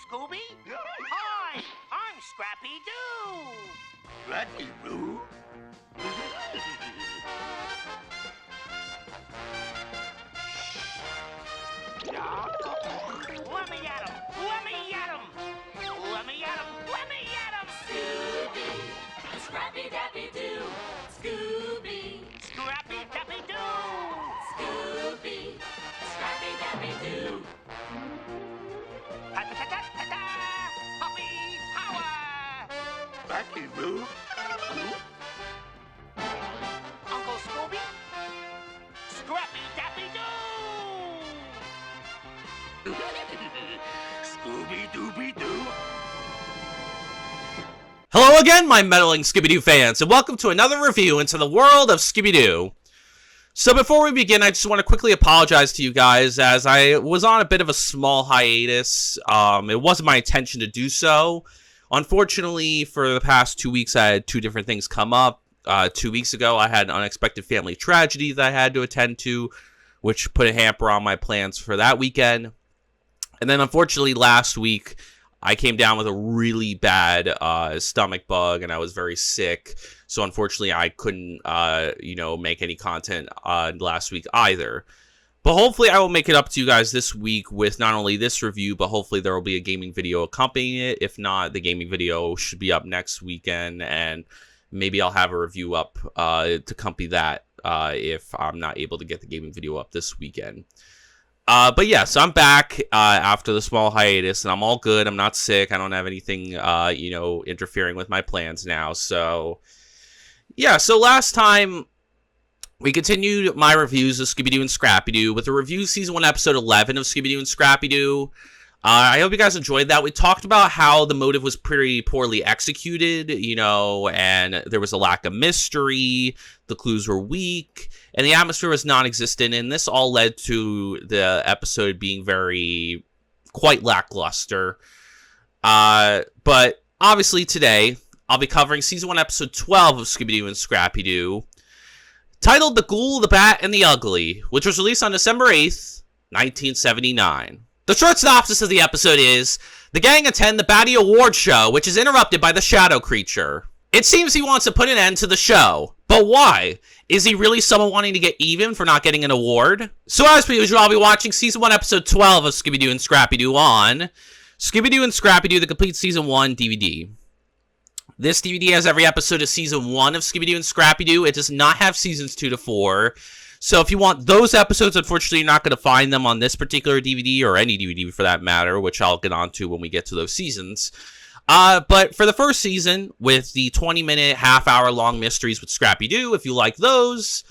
Scooby. Hi, I'm Scrappy Doo. Scrappy Doo? Let me at him! Let me at him! Let me at him! Let me at him! Scooby, Scrappy Dappy Doo. Scooby, Scrappy Dappy Doo! Scooby, Scrappy Dappy Doo. Ta-ta-ta-ta-ta! Puppy power! Scrappy Doo? Uncle Scooby? Scrappy Dappy Doo! Scooby-Dooby-Doo? Hello again, my meddling Scooby Doo fans, and welcome to another review into the world of Scooby Doo. So before we begin, I just want to quickly apologize to you guys, as I was on a bit of a small hiatus. It wasn't my intention to do so. Unfortunately, for the past 2 weeks, I had two different things come up. 2 weeks ago, I had an unexpected family tragedy that I had to attend to, which put a hamper on my plans for that weekend. And then, unfortunately, last week, I came down with a really bad stomach bug, and I was very sick. So, unfortunately, I couldn't, make any content last week either. But hopefully, I will make it up to you guys this week with not only this review, but hopefully there will be a gaming video accompanying it. If not, the gaming video should be up next weekend, and maybe I'll have a review up to accompany that if I'm not able to get the gaming video up this weekend. But yeah, so I'm back after the small hiatus, and I'm all good. I'm not sick. I don't have anything, interfering with my plans now. So, yeah, so last time we continued my reviews of Scooby Doo and Scrappy Doo with a review season 1, episode 11 of Scooby Doo and Scrappy Doo. I hope you guys enjoyed that. We talked about how the motive was pretty poorly executed, and there was a lack of mystery, the clues were weak, and the atmosphere was non-existent, and this all led to the episode being quite lackluster. But obviously today, I'll be covering season 1, episode 12 of Scooby Doo and Scrappy Doo, titled The Ghoul, the Bat, and the Ugly, which was released on December 8th, 1979. The short synopsis of the episode is, the gang attend the Batty Award show, which is interrupted by the Shadow Creature. It seems he wants to put an end to the show. But why? Is he really someone wanting to get even for not getting an award? So as per usual, I'll be watching Season 1, Episode 12 of Scooby Doo and Scrappy Doo on Scooby Doo and Scrappy Doo, the complete Season 1 DVD. This DVD has every episode of Season 1 of Scooby Doo and Scrappy Doo. It does not have Seasons 2 to 4. So if you want those episodes, unfortunately, you're not going to find them on this particular DVD, or any DVD for that matter, which I'll get onto when we get to those seasons. But for the first season, with the 20-minute, half-hour-long mysteries with Scrappy Doo, if you like those,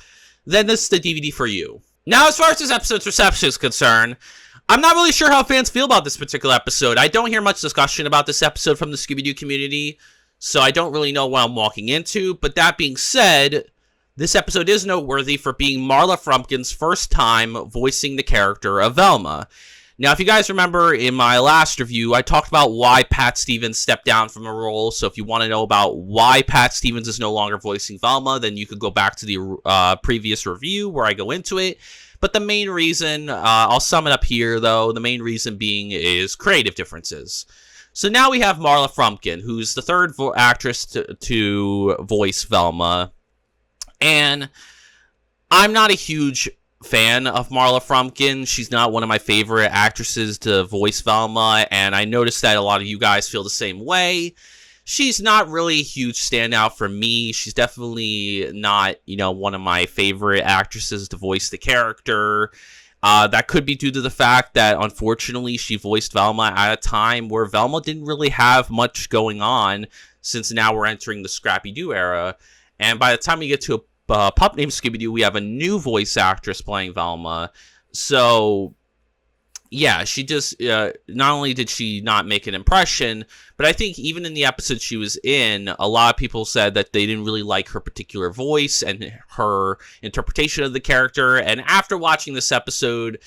then this is the DVD for you. Now, as far as this episode's reception is concerned, I'm not really sure how fans feel about this particular episode. I don't hear much discussion about this episode from the Scooby Doo community, so I don't really know what I'm walking into. But that being said, this episode is noteworthy for being Marla Frumpkin's first time voicing the character of Velma. Now, if you guys remember in my last review, I talked about why Pat Stevens stepped down from a role. So if you want to know about why Pat Stevens is no longer voicing Velma, then you could go back to the previous review where I go into it. But the main reason, I'll sum it up here, though, the main reason being is creative differences. So now we have Marla Frumpkin, who's the third actress to voice Velma. And I'm not a huge fan of Marla Frumpkin. She's not one of my favorite actresses to voice Velma, and I noticed that a lot of you guys feel the same way. She's not really a huge standout for me. She's definitely not, one of my favorite actresses to voice the character. That could be due to the fact that, unfortunately, she voiced Velma at a time where Velma didn't really have much going on, since now we're entering the Scrappy Doo era. And by the time we get to a pup named Scooby Doo, we have a new voice actress playing Velma. So, yeah, she just, not only did she not make an impression, but I think even in the episode she was in, a lot of people said that they didn't really like her particular voice and her interpretation of the character. And after watching this episode,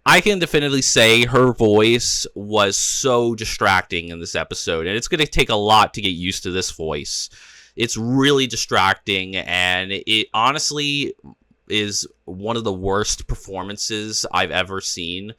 I can definitively say her voice was so distracting in this episode. And it's going to take a lot to get used to this voice. It's really distracting, and it honestly is one of the worst performances I've ever seen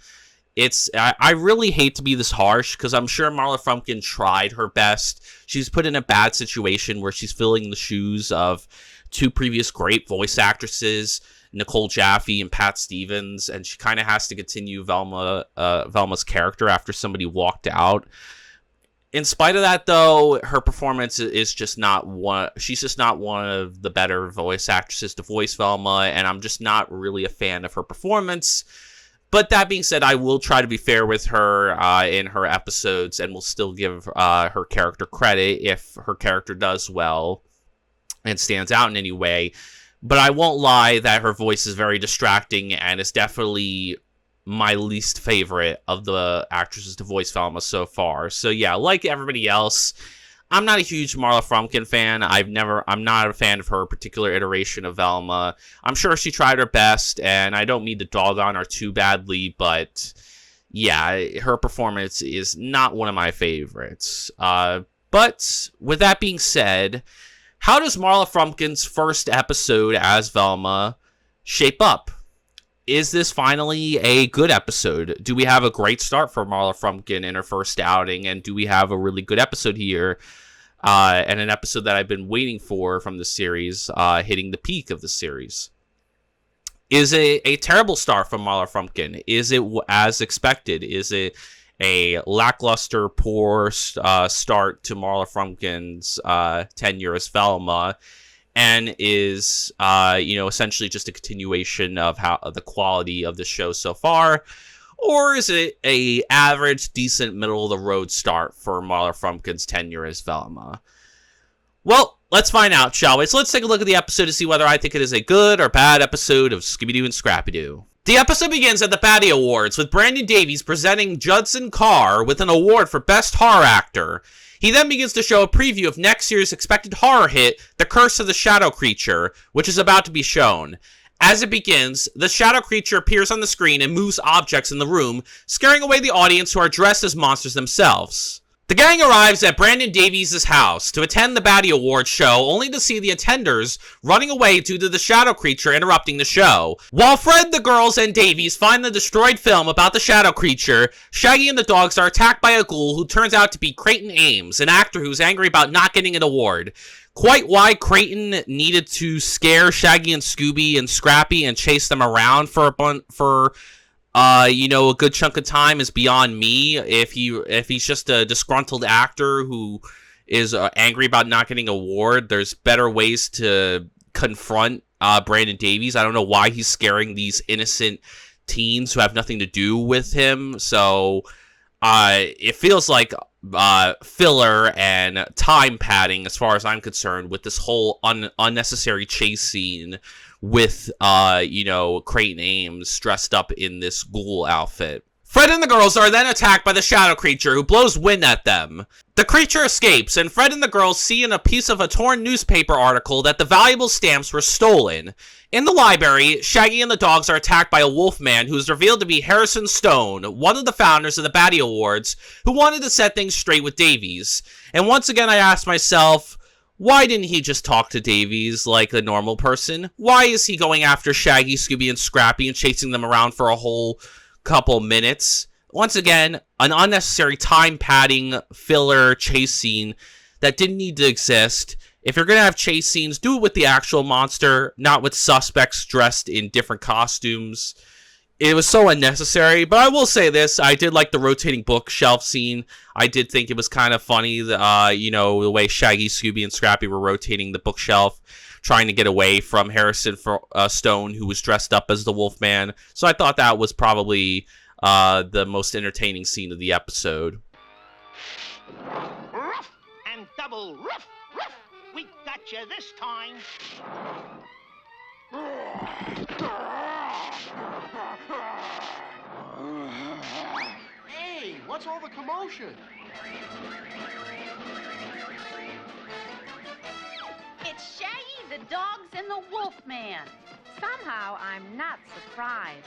I really hate to be this harsh, because I'm sure Marla Frumpkin tried her best. She's put in a bad situation where she's filling the shoes of two previous great voice actresses, Nicole Jaffe and Pat Stevens, and she kind of has to continue Velma's character after somebody walked out. In spite of that, though, her performance is just not one. She's just not one of the better voice actresses to voice Velma, and I'm just not really a fan of her performance. But that being said, I will try to be fair with her in her episodes, and will still give her character credit if her character does well and stands out in any way. But I won't lie that her voice is very distracting, and it's definitely my least favorite of the actresses to voice Velma so far. So yeah, like everybody else, I'm not a huge Marla Frumpkin fan. I'm not a fan of her particular iteration of Velma. I'm sure she tried her best, and I don't mean to dog on her too badly, but yeah, her performance is not one of my favorites. But with that being said, how does Marla Frumpkin's first episode as Velma shape up? Is this finally a good episode? Do we have a great start for Marla Frumpkin in her first outing? And do we have a really good episode here? And an episode that I've been waiting for from the series, hitting the peak of the series. Is it a terrible start from Marla Frumpkin? Is it as expected? Is it a lackluster, poor start to Marla Frumpkin's tenure as Velma? And is, essentially just a continuation of the quality of the show so far? Or is it a average, decent, middle-of-the-road start for Marla Frumpkin's tenure as Velma? Well, let's find out, shall we? So let's take a look at the episode to see whether I think it is a good or bad episode of Scooby Doo and Scrappy Doo. The episode begins at the Batty Awards, with Brandon Davies presenting Judson Carr with an award for Best Horror Actor. He then begins to show a preview of next year's expected horror hit, The Curse of the Shadow Creature, which is about to be shown. As it begins, the shadow creature appears on the screen and moves objects in the room, scaring away the audience who are dressed as monsters themselves. The gang arrives at Brandon Davies' house to attend the Batty Awards show, only to see the attenders running away due to the shadow creature interrupting the show. While Fred, the girls, and Davies find the destroyed film about the shadow creature, Shaggy and the dogs are attacked by a ghoul who turns out to be Creighton Ames, an actor who's angry about not getting an award. Quite why Creighton needed to scare Shaggy and Scooby and Scrappy and chase them around for a good chunk of time is beyond me. If he's just a disgruntled actor who is angry about not getting an award, there's better ways to confront Brandon Davies. I don't know why he's scaring these innocent teens who have nothing to do with him. So it feels like filler and time padding as far as I'm concerned with this whole unnecessary chase scene with, Creighton Ames dressed up in this ghoul outfit. Fred and the girls are then attacked by the shadow creature, who blows wind at them. The creature escapes, and Fred and the girls see in a piece of a torn newspaper article that the valuable stamps were stolen. In the library, Shaggy and the dogs are attacked by a wolf man who is revealed to be Harrison Stone, one of the founders of the Batty Awards, who wanted to set things straight with Davies. And once again I asked myself, why didn't he just talk to Davies like a normal person? Why is he going after Shaggy, Scooby, and Scrappy and chasing them around for a whole couple minutes? Once again, an unnecessary time-padding filler chase scene that didn't need to exist. If you're going to have chase scenes, do it with the actual monster, not with suspects dressed in different costumes. It was so unnecessary, but I will say this. I did like the rotating bookshelf scene. I did think it was kind of funny, the way Shaggy, Scooby, and Scrappy were rotating the bookshelf, trying to get away from Harrison Stone, who was dressed up as the Wolfman. So I thought that was probably the most entertaining scene of the episode. Ruff and double ruff, ruff. We got you this time. Hey, what's all the commotion? It's Shaggy, the dogs, and the Wolfman. Somehow, I'm not surprised.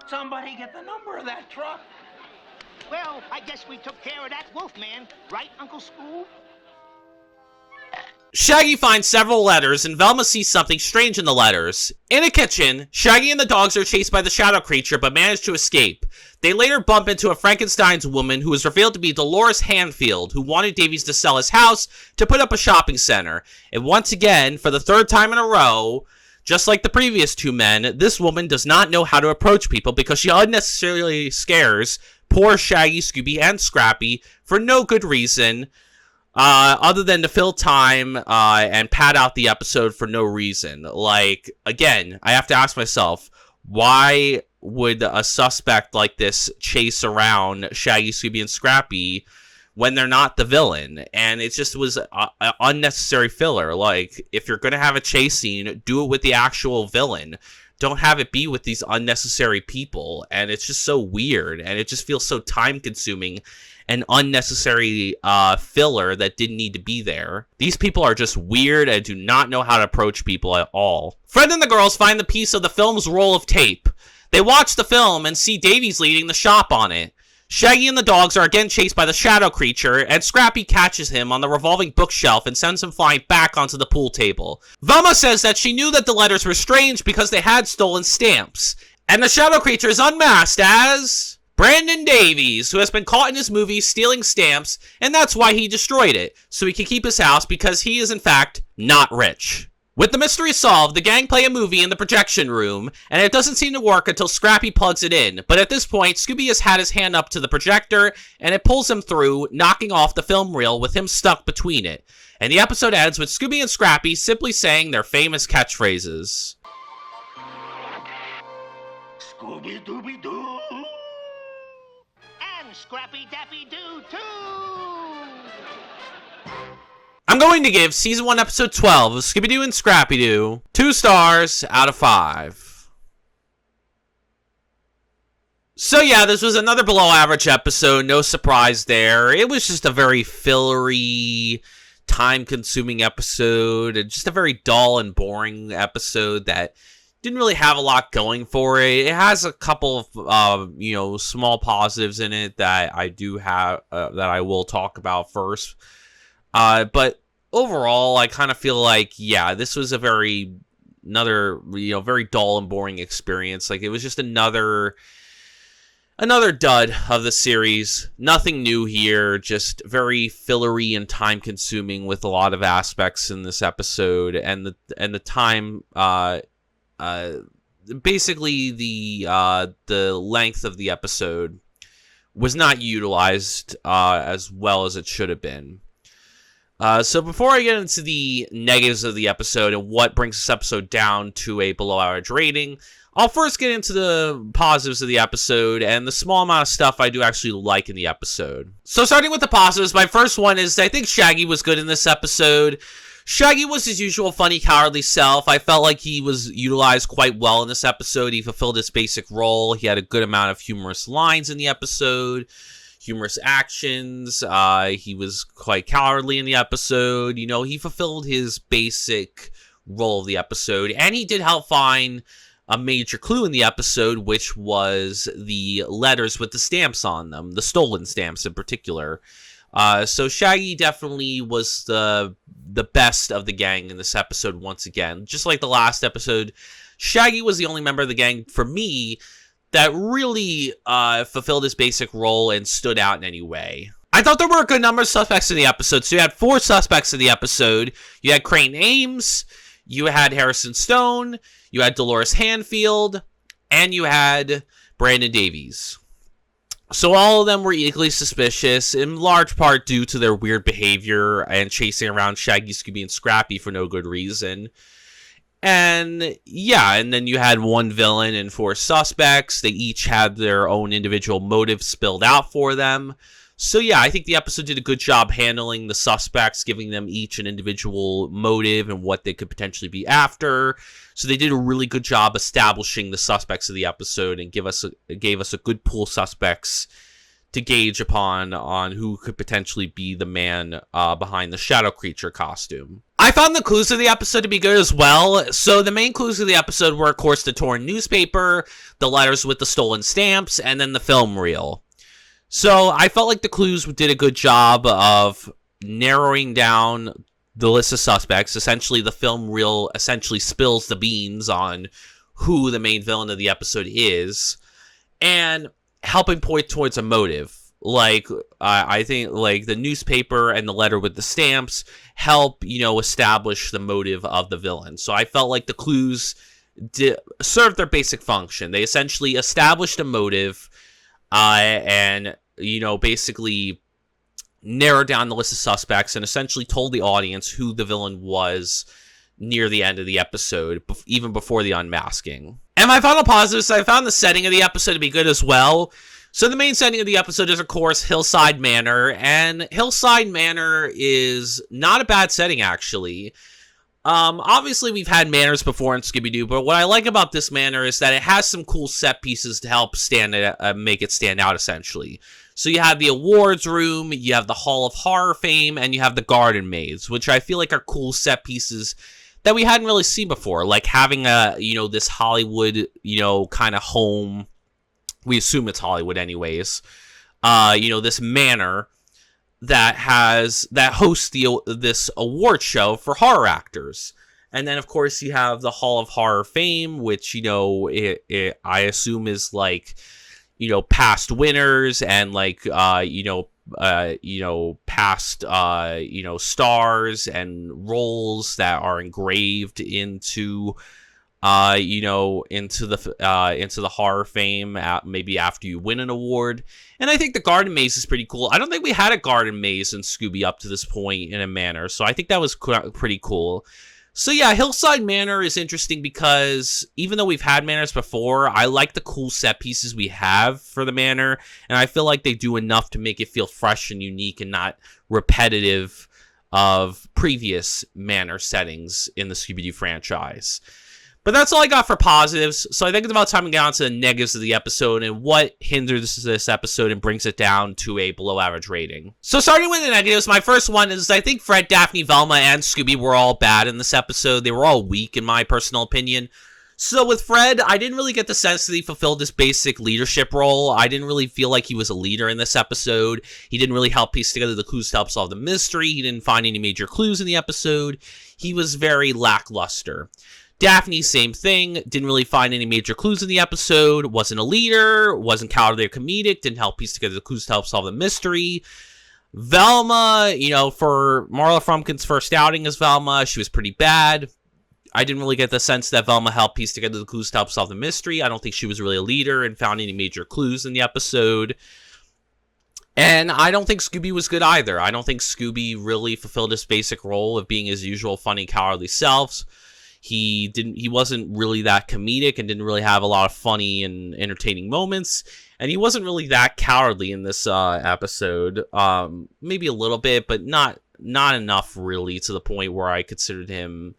Somebody get the number of that truck. Well, I guess we took care of that Wolfman, right, Uncle Scoob? Shaggy finds several letters, and Velma sees something strange in the letters. In a kitchen, Shaggy and the dogs are chased by the shadow creature, but manage to escape. They later bump into a Frankenstein's woman who is revealed to be Dolores Hanfield, who wanted Davies to sell his house to put up a shopping center. And once again, for the third time in a row, just like the previous two men, this woman does not know how to approach people because she unnecessarily scares poor Shaggy, Scooby, and Scrappy for no good reason, other than to fill time and pad out the episode for no reason. Like, again, I have to ask myself, why would a suspect like this chase around Shaggy, Scooby, and Scrappy when they're not the villain? And it just was an unnecessary filler. Like, if you're going to have a chase scene, do it with the actual villain. Don't have it be with these unnecessary people. And it's just so weird. And it just feels so time-consuming and unnecessary filler that didn't need to be there. These people are just weird and do not know how to approach people at all. Fred and the girls find the piece of the film's roll of tape. They watch the film and see Davies leading the shop on it. Shaggy and the dogs are again chased by the shadow creature, and Scrappy catches him on the revolving bookshelf and sends him flying back onto the pool table. Velma says that she knew that the letters were strange because they had stolen stamps. And the shadow creature is unmasked as Brandon Davies, who has been caught in his movie stealing stamps, and that's why he destroyed it, so he can keep his house because he is in fact not rich. With the mystery solved, the gang play a movie in the projection room, and it doesn't seem to work until Scrappy plugs it in. But at this point, Scooby has had his hand up to the projector, and it pulls him through, knocking off the film reel with him stuck between it. And the episode ends with Scooby and Scrappy simply saying their famous catchphrases. Scooby Dooby Doo. And Scrappy Dappy Doo, too! I'm going to give Season 1, Episode 12 of Scooby Doo and Scrappy Doo 2 stars out of 5. So yeah, this was another below average episode, no surprise there. It was just a very fillery, time-consuming episode, and just a very dull and boring episode that didn't really have a lot going for it. It has a couple of, small positives in it that I do have, that I will talk about first. But overall, I kind of feel like, yeah, this was another very dull and boring experience. Like, it was just another dud of the series. Nothing new here, just very fillery and time consuming with a lot of aspects in this episode, and the time, basically the length of the episode was not utilized as well as it should have been. So before I get into the negatives of the episode and what brings this episode down to a below average rating, I'll first get into the positives of the episode and the small amount of stuff I do actually like in the episode. So starting with the positives, my first one is I think Shaggy was good in this episode. Shaggy was his usual funny, cowardly self. I felt like he was utilized quite well in this episode. He fulfilled his basic role. He had a good amount of humorous lines in the episode, humorous actions. He was quite cowardly in the episode. He fulfilled his basic role of the episode, and he did help find a major clue in the episode, which was the letters with the stamps on them, the stolen stamps in particular. So Shaggy definitely was the best of the gang in this episode once again. Just like the last episode, Shaggy was the only member of the gang, for me, that really fulfilled his basic role and stood out in any way. I thought there were a good number of suspects in the episode. So you had 4 suspects in the episode. You had Crane Ames, you had Harrison Stone, you had Dolores Hanfield, and you had Brandon Davies. So all of them were equally suspicious, in large part due to their weird behavior and chasing around Shaggy, Scooby, and Scrappy for no good reason. And yeah, and then you had 1 villain and 4 suspects. They each had their own individual motives spilled out for them. So yeah, I think the episode did a good job handling the suspects, giving them each an individual motive and what they could potentially be after. So they did a really good job establishing the suspects of the episode and gave us a good pool of suspects to gauge upon on who could potentially be the man behind the shadow creature costume. I found the clues of the episode to be good as well. So the main clues of the episode were, of course, the torn newspaper, the letters with the stolen stamps, and then the film reel. So I felt like the clues did a good job of narrowing down the list of suspects. Essentially, the film reel essentially spills the beans on who the main villain of the episode is, and helping point towards a motive. Like, I think, like, the newspaper and the letter with the stamps help, establish the motive of the villain. So I felt like the clues served their basic function. They essentially established a motive, and, basically narrowed down the list of suspects and essentially told the audience who the villain was near the end of the episode, even before the unmasking. And my final positives, I found the setting of the episode to be good as well. So the main setting of the episode is, of course, Hillside Manor, and Hillside Manor is not a bad setting, actually. Obviously, we've had manors before in Scooby Doo, but what I like about this manor is that it has some cool set pieces to help make it stand out, essentially. So you have the awards room, you have the Hall of Horror Fame, and you have the garden maze, which I feel like are cool set pieces that we hadn't really seen before, like having this Hollywood, kind of home. We assume it's Hollywood anyways. This manor that hosts this award show for horror actors. And then, of course, you have the Hall of Horror Fame, which, I assume is like, past winners and like, past, stars and roles that are engraved into into the horror fame, maybe after you win an award. And I think the garden maze is pretty cool. I don't think we had a garden maze in Scooby up to this point in a manor, so I think that was pretty cool. So yeah, Hillside Manor is interesting because even though we've had manors before, I like the cool set pieces we have for the manor, and I feel like they do enough to make it feel fresh and unique and not repetitive of previous manor settings in the Scooby Doo franchise. But that's all I got for positives, so I think it's about time to get on to the negatives of the episode and what hinders this episode and brings it down to a below-average rating. So starting with the negatives, my first one is I think Fred, Daphne, Velma, and Scooby were all bad in this episode. They were all weak, in my personal opinion. So with Fred, I didn't really get the sense that he fulfilled this basic leadership role. I didn't really feel like he was a leader in this episode. He didn't really help piece together the clues to help solve the mystery. He didn't find any major clues in the episode. He was very lackluster. Daphne, same thing, didn't really find any major clues in the episode, wasn't a leader, wasn't cowardly or comedic, didn't help piece together the clues to help solve the mystery. Velma, for Marla Frumpkin's first outing as Velma, she was pretty bad. I didn't really get the sense that Velma helped piece together the clues to help solve the mystery. I don't think she was really a leader and found any major clues in the episode. And I don't think Scooby was good either. I don't think Scooby really fulfilled his basic role of being his usual funny, cowardly self. He wasn't really that comedic and didn't really have a lot of funny and entertaining moments. And he wasn't really that cowardly in this episode. Maybe a little bit, but not enough really to the point where I considered him,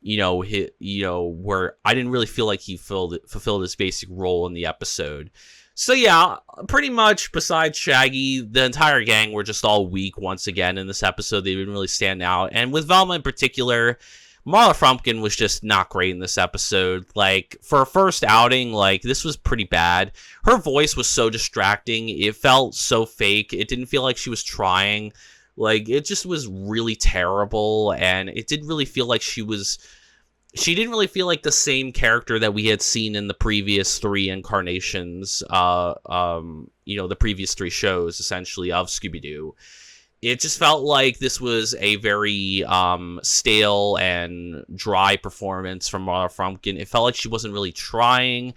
where I didn't really feel like he fulfilled his basic role in the episode. So yeah, pretty much besides Shaggy, the entire gang were just all weak once again in this episode. They didn't really stand out. And with Velma in particular, Marla Frumpkin was just not great in this episode. Like, for a first outing, like, this was pretty bad. Her voice was so distracting. It felt so fake. It didn't feel like she was trying. Like, it just was really terrible, and it didn't really feel like she didn't really feel like the same character that we had seen in the previous three incarnations, the previous three shows, essentially, of Scooby-Doo. It just felt like this was a very stale and dry performance from Marla Frumpkin. It felt like she wasn't really trying.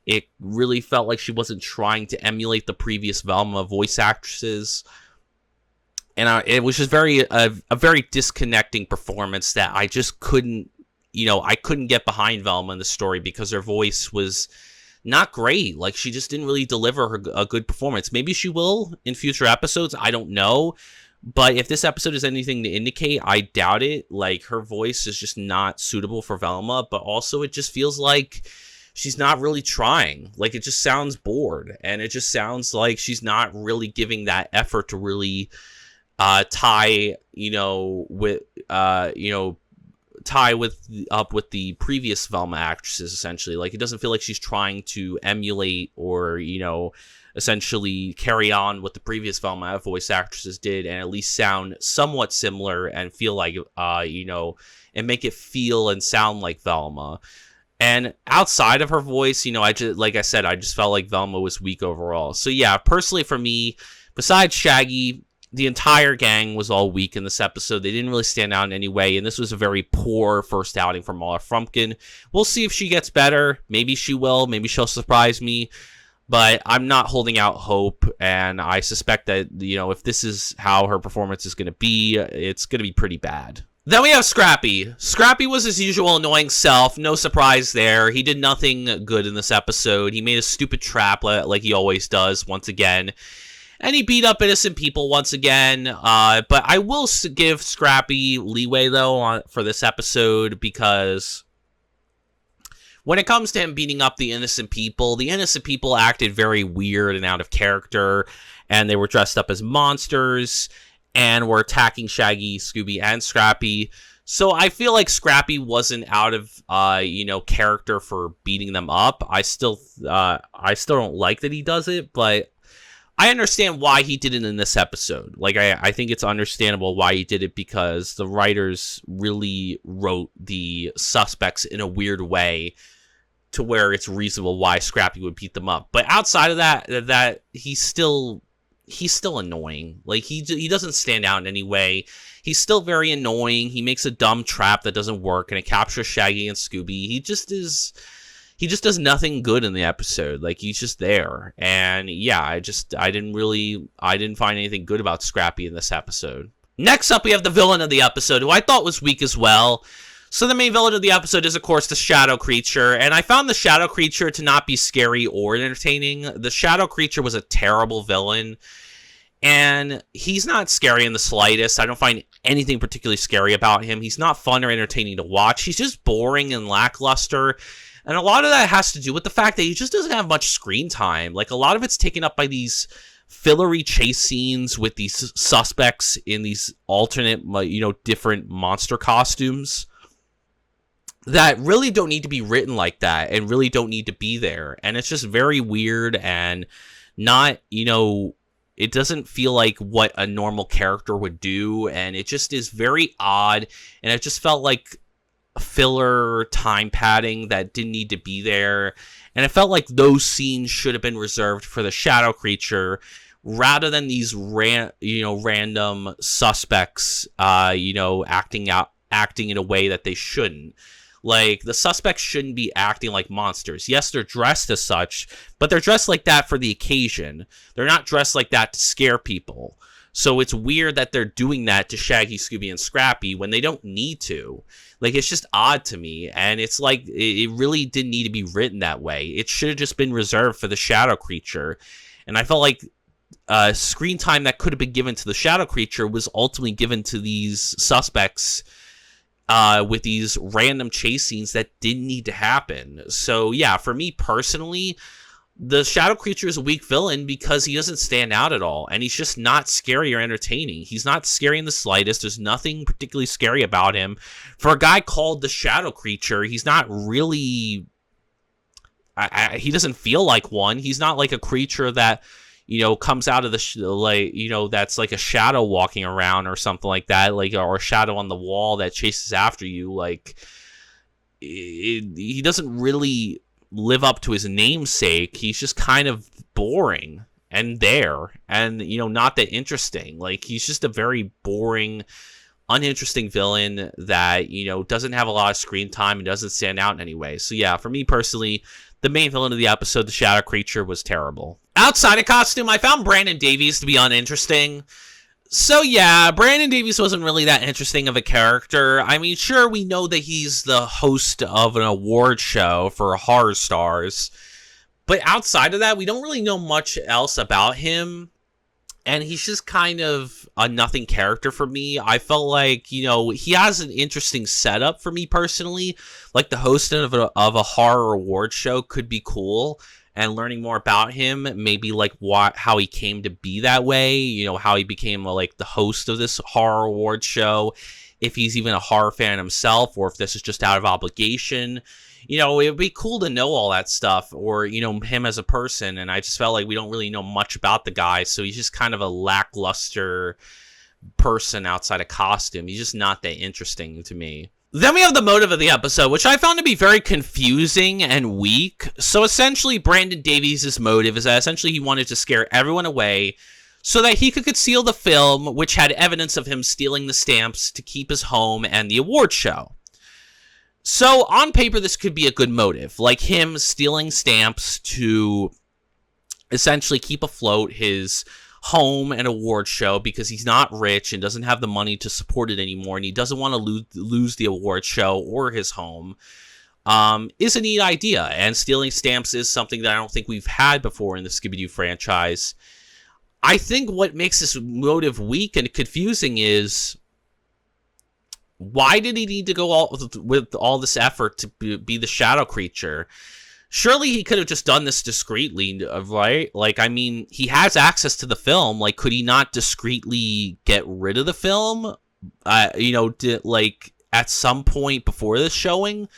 It really felt like she wasn't trying to emulate the previous Velma voice actresses. And it was just a very disconnecting performance that I just couldn't, I couldn't get behind Velma in the story because her voice was not great. Like, she just didn't really deliver a good performance. Maybe she will in future episodes. I don't know. But if this episode is anything to indicate, I doubt it. Like, her voice is just not suitable for Velma, but also it just feels like she's not really trying. Like, it just sounds bored, and it just sounds like she's not really giving that effort to really tie up with the previous Velma actresses, essentially. Like, it doesn't feel like she's trying to emulate or, essentially carry on what the previous Velma voice actresses did and at least sound somewhat similar and feel like, and make it feel and sound like Velma. And outside of her voice, I just felt like Velma was weak overall. So yeah, personally for me, besides Shaggy, the entire gang was all weak in this episode. They didn't really stand out in any way, and this was a very poor first outing for Marla Frumpkin. We'll see if she gets better. Maybe she will. Maybe she'll surprise me. But I'm not holding out hope, and I suspect that, if this is how her performance is going to be, it's going to be pretty bad. Then we have Scrappy. Scrappy was his usual annoying self. No surprise there. He did nothing good in this episode. He made a stupid trap like he always does once again. And he beat up innocent people once again. But I will give Scrappy leeway, though, for this episode, because when it comes to him beating up the innocent people acted very weird and out of character, and they were dressed up as monsters and were attacking Shaggy, Scooby, and Scrappy. So I feel like Scrappy wasn't out of, character for beating them up. I still don't like that he does it, but I understand why he did it in this episode. Like, I think it's understandable why he did it, because the writers really wrote the suspects in a weird way to where it's reasonable why Scrappy would beat them up. But outside of that he's still annoying. Like, he doesn't stand out in any way. He's still very annoying. He makes a dumb trap that doesn't work, and it captures Shaggy and Scooby. He just does nothing good in the episode. Like, he's just there. And yeah, I didn't find anything good about Scrappy in this episode. Next up, we have the villain of the episode, who I thought was weak as well. So the main villain of the episode is, of course, the Shadow Creature. And I found the Shadow Creature to not be scary or entertaining. The Shadow Creature was a terrible villain. And he's not scary in the slightest. I don't find anything particularly scary about him. He's not fun or entertaining to watch. He's just boring and lackluster. And a lot of that has to do with the fact that he just doesn't have much screen time. Like, a lot of it's taken up by these fillery chase scenes with these suspects in these alternate, different monster costumes that really don't need to be written like that and really don't need to be there. And it's just very weird and not, it doesn't feel like what a normal character would do. And it just is very odd. And it just felt like filler time padding that didn't need to be there, and it felt like those scenes should have been reserved for the Shadow Creature rather than these random suspects acting in a way that they shouldn't. Like, the suspects shouldn't be acting like monsters. Yes, they're dressed as such, but they're dressed like that for the occasion. They're not dressed like that to scare people. So it's weird that they're doing that to Shaggy, Scooby, and Scrappy when they don't need to. Like, it's just odd to me, and it's like, it really didn't need to be written that way. It should have just been reserved for the Shadow Creature, and I felt like screen time that could have been given to the Shadow Creature was ultimately given to these suspects with these random chase scenes that didn't need to happen. So, yeah, for me personally, the Shadow Creature is a weak villain because he doesn't stand out at all, and he's just not scary or entertaining. He's not scary in the slightest. There's nothing particularly scary about him. For a guy called the Shadow Creature, he's not really... he doesn't feel like one. He's not like a creature that, comes out of the... that's like a shadow walking around or something like that, or a shadow on the wall that chases after you. Like, he doesn't really live up to his namesake. He's just kind of boring and not that interesting. Like, he's just a very boring, uninteresting villain that, doesn't have a lot of screen time and doesn't stand out in any way. So yeah, for me personally, the main villain of the episode, the Shadow Creature, was terrible. Outside of costume, I found Brandon Davies to be uninteresting. So yeah, Brandon Davies wasn't really that interesting of a character. I mean, sure, we know that he's the host of an award show for horror stars, but outside of that, we don't really know much else about him, and he's just kind of a nothing character for me. I felt like, he has an interesting setup for me personally. Like, the host of a horror award show could be cool, and learning more about him, maybe like how he came to be that way, how he became like the host of this horror award show, if he's even a horror fan himself, or if this is just out of obligation. you know, it would be cool to know all that stuff, or, you know, him as a person. And I just felt like we don't really know much about the guy. So he's just kind of a lackluster person outside of costume. He's just not that interesting to me. Then we have the motive of the episode, which I found to be very confusing and weak. So essentially, Brandon Davies' motive is that essentially he wanted to scare everyone away so that he could conceal the film, which had evidence of him stealing the stamps to keep his home and the award show. So on paper, this could be a good motive, like him stealing stamps to essentially keep afloat his home and award show because he's not rich and doesn't have the money to support it anymore, and he doesn't want to lose the award show or his home. Is a neat idea, and stealing stamps is something that I don't think we've had before in the Scooby Doo franchise. I think what makes this motive weak and confusing is, why did he need to go with all this effort to be the shadow creature? Surely he could have just done this discreetly, right? Like, I mean, he has access to the film. Like, could he not discreetly get rid of the film? You know, like, at some point before this showing?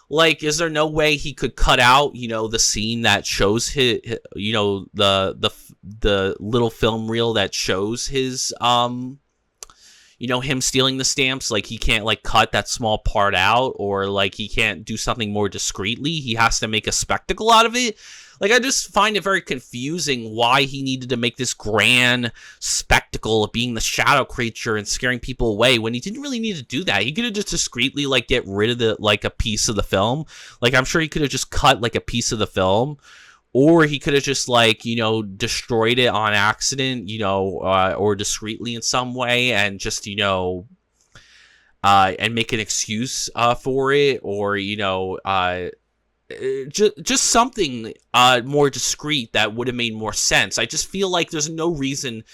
Like, is there no way he could cut out, you know, the scene that shows his, you know, the little film reel that shows his, you know, him stealing the stamps? Like, he can't, like, cut that small part out, or, like, he can't do something more discreetly. He has to make a spectacle out of it. Like, I just find it very confusing why he needed to make this grand spectacle of being the shadow creature and scaring people away when he didn't really need to do that. He could have just discreetly, like, get rid of the, like, a piece of the film. Like, I'm sure he could have just cut, like, a piece of the film. Or he could have just, like, you know, destroyed it on accident, you know, or discreetly in some way, and just, you know, and make an excuse for it, or, you know, just something more discreet that would have made more sense. I just feel like there's no reason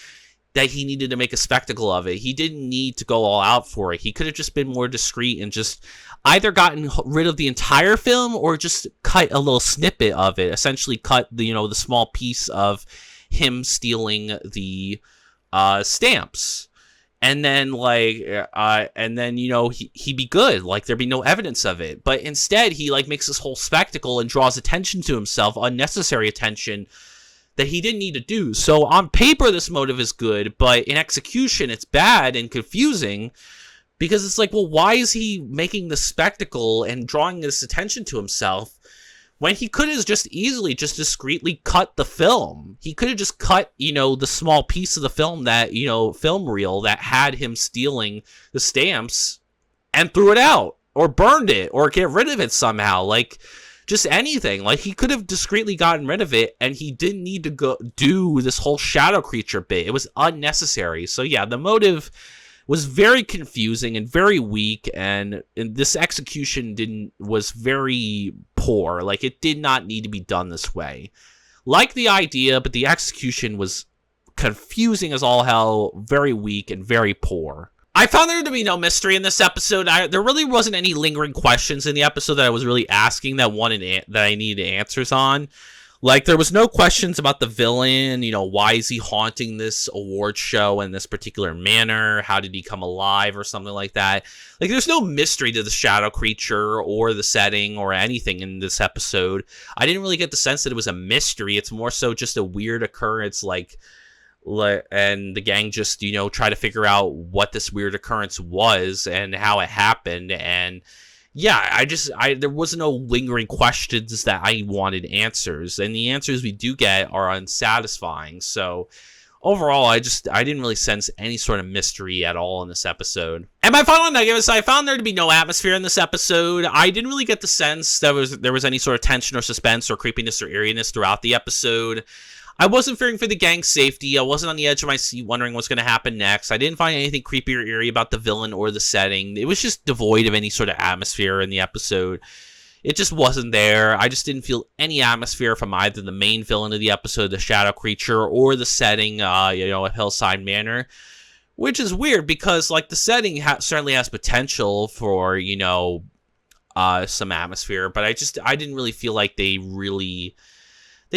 that he needed to make a spectacle of it. He didn't need to go all out for it. He could have just been more discreet and just either gotten rid of the entire film or just cut a little snippet of it. Essentially cut the, you know, the small piece of him stealing the stamps. And then, like, you know, he'd be good. Like, there'd be no evidence of it. But instead, he, like, makes this whole spectacle and draws attention to himself, unnecessary attention that he didn't need to do. So on paper, this motive is good, but in execution, it's bad and confusing, because it's like, well, why is he making this spectacle and drawing this attention to himself when he could have just easily just discreetly cut the film? He could have just cut, you know, the small piece of the film that, you know, film reel that had him stealing the stamps and threw it out, or burned it, or get rid of it somehow. Like, just anything. Like, he could have discreetly gotten rid of it, and he didn't need to go do this whole shadow creature bit. It was unnecessary. So yeah, the motive was very confusing and very weak, and this execution was very poor. Like, it did not need to be done this way. Like the idea, but the execution was confusing as all hell, very weak, and very poor. I found there to be no mystery in this episode. There really wasn't any lingering questions in the episode that I was really asking that I needed answers on. Like, there was no questions about the villain, you know, why is he haunting this award show in this particular manner? How did he come alive, or something like that? Like, there's no mystery to the shadow creature or the setting or anything in this episode. I didn't really get the sense that it was a mystery. It's more so just a weird occurrence, and the gang just, you know, try to figure out what this weird occurrence was and how it happened. And yeah, there was no lingering questions that I wanted answers, and the answers we do get are unsatisfying. So overall, I didn't really sense any sort of mystery at all in this episode. And my final negative is I found there to be no atmosphere in this episode. I didn't really get the sense that there was any sort of tension or suspense or creepiness or eeriness throughout the episode. I wasn't fearing for the gang's safety. I wasn't on the edge of my seat wondering what's going to happen next. I didn't find anything creepy or eerie about the villain or the setting. It was just devoid of any sort of atmosphere in the episode. It just wasn't there. I just didn't feel any atmosphere from either the main villain of the episode, the shadow creature, or the setting, you know, at Hillside Manor. Which is weird because, like, the setting certainly has potential for, you know, some atmosphere. But I didn't really feel like they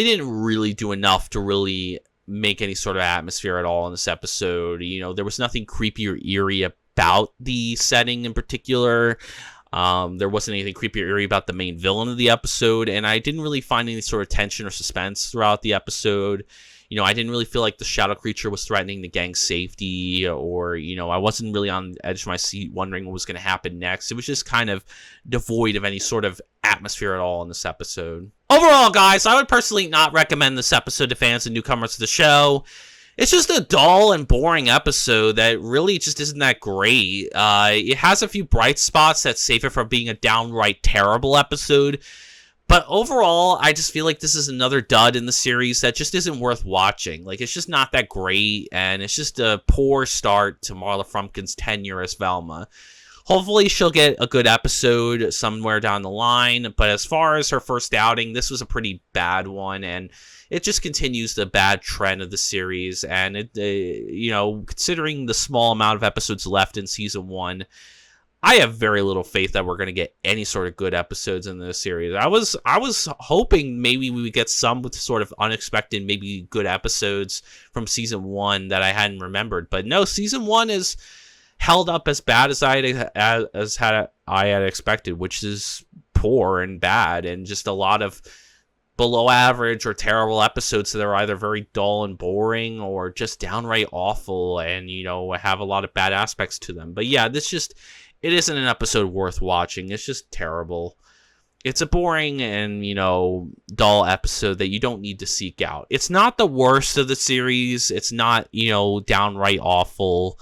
didn't really do enough to really make any sort of atmosphere at all in this episode. You know, there was nothing creepy or eerie about the setting in particular. There wasn't anything creepy or eerie about the main villain of the episode, and I didn't really find any sort of tension or suspense throughout the episode. You know, I didn't really feel like the shadow creature was threatening the gang's safety, or, you know, I wasn't really on the edge of my seat wondering what was going to happen next. It was just kind of devoid of any sort of atmosphere at all in this episode. Overall, guys, I would personally not recommend this episode to fans and newcomers to the show. It's just a dull and boring episode that really just isn't that great. It has a few bright spots that save it from being a downright terrible episode. But overall, I just feel like this is another dud in the series that just isn't worth watching. Like, it's just not that great, and it's just a poor start to Marla Frumpkin's tenure as Velma. Hopefully, she'll get a good episode somewhere down the line, but as far as her first outing, this was a pretty bad one, and it just continues the bad trend of the series, and it, you know, considering the small amount of episodes left in Season 1, I have very little faith that we're going to get any sort of good episodes in this series. I was hoping maybe we would get some with sort of unexpected, maybe good episodes from Season 1 that I hadn't remembered. But no, Season 1 is held up as bad as I had expected, which is poor and bad, and just a lot of below average or terrible episodes that are either very dull and boring or just downright awful and, you know, have a lot of bad aspects to them. But yeah, it isn't an episode worth watching. It's just terrible. It's a boring and, you know, dull episode that you don't need to seek out. It's not the worst of the series. It's not, you know, downright awful.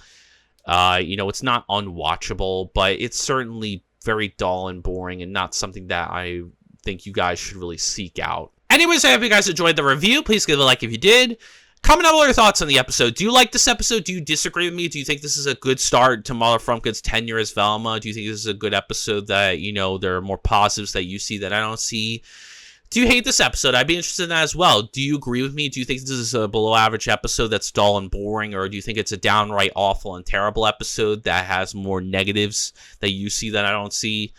You know, it's not unwatchable, but it's certainly very dull and boring and not something that I think you guys should really seek out. Anyways, I hope you guys enjoyed the review. Please give it a like if you did. Comment down below your thoughts on the episode. Do you like this episode? Do you disagree with me? Do you think this is a good start to Marla Frumpkin's tenure as Velma? Do you think this is a good episode that, you know, there are more positives that you see that I don't see? Do you hate this episode? I'd be interested in that as well. Do you agree with me? Do you think this is a below average episode that's dull and boring? Or do you think it's a downright awful and terrible episode that has more negatives that you see that I don't see?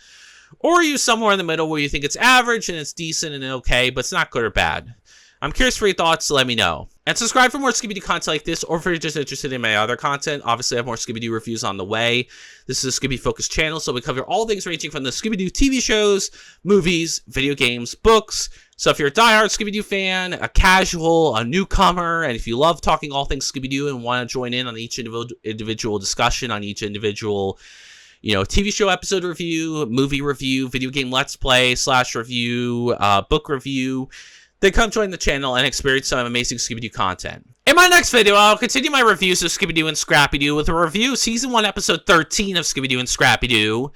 Or are you somewhere in the middle where you think it's average and it's decent and okay, but it's not good or bad? I'm curious for your thoughts, so let me know. And subscribe for more Scooby Doo content like this, or if you're just interested in my other content. Obviously, I have more Scooby Doo reviews on the way. This is a Scooby-focused channel, so we cover all things ranging from the Scooby Doo TV shows, movies, video games, books. So if you're a diehard Scooby Doo fan, a casual, a newcomer, and if you love talking all things Scooby Doo and want to join in on each individual discussion on each individual, you know, TV show episode review, movie review, video game let's play / review, book review, then come join the channel and experience some amazing Scooby Doo content. In my next video, I'll continue my reviews of Scooby Doo and Scrappy Doo with a review of Season 1, Episode 13 of Scooby Doo and Scrappy Doo,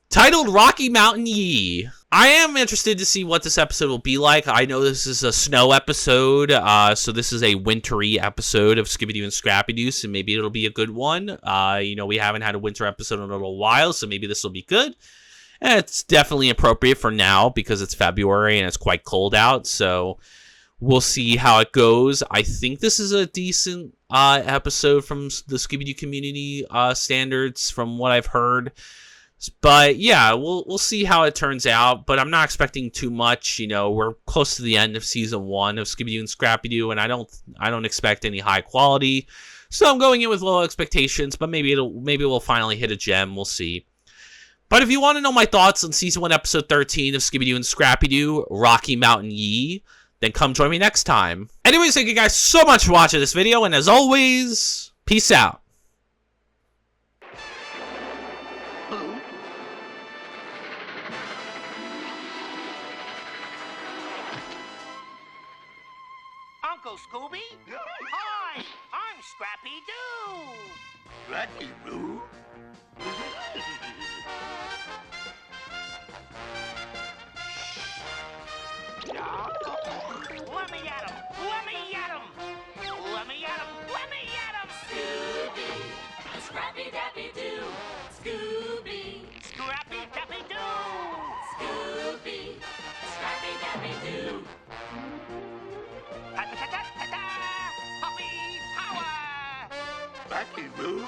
titled Rocky Mountain Yee. I am interested to see what this episode will be like. I know this is a snow episode, so this is a wintry episode of Scooby Doo and Scrappy Doo, so maybe it'll be a good one. You know, we haven't had a winter episode in a little while, so maybe this will be good. And it's definitely appropriate for now because it's February and it's quite cold out, so we'll see how it goes. I think this is a decent episode from the Scooby-Doo community standards from what I've heard. But yeah, we'll see how it turns out, but I'm not expecting too much. You know, we're close to the end of Season 1 of Scooby-Doo and Scrappy-Doo, and I don't expect any high quality. So I'm going in with low expectations, but maybe we'll finally hit a gem. We'll see. But if you want to know my thoughts on Season 1, Episode 13 of Scooby-Doo and Scrappy-Doo, Rocky Mountain Yee, then come join me next time. Anyways, thank you guys so much for watching this video, and as always, peace out. Uncle Scooby? Hi, I'm Scrappy Doo. Scrappy Doo? Let me at him! Let me at him! Let me at him! Let me at him! Scooby, Scrappy Dappy Doo. Scooby, Scrappy Dappy Doo! Scooby, Scrappy Dappy Doo. Ta-ta-ta-ta-ta! Puppy power! Scrappy Doo?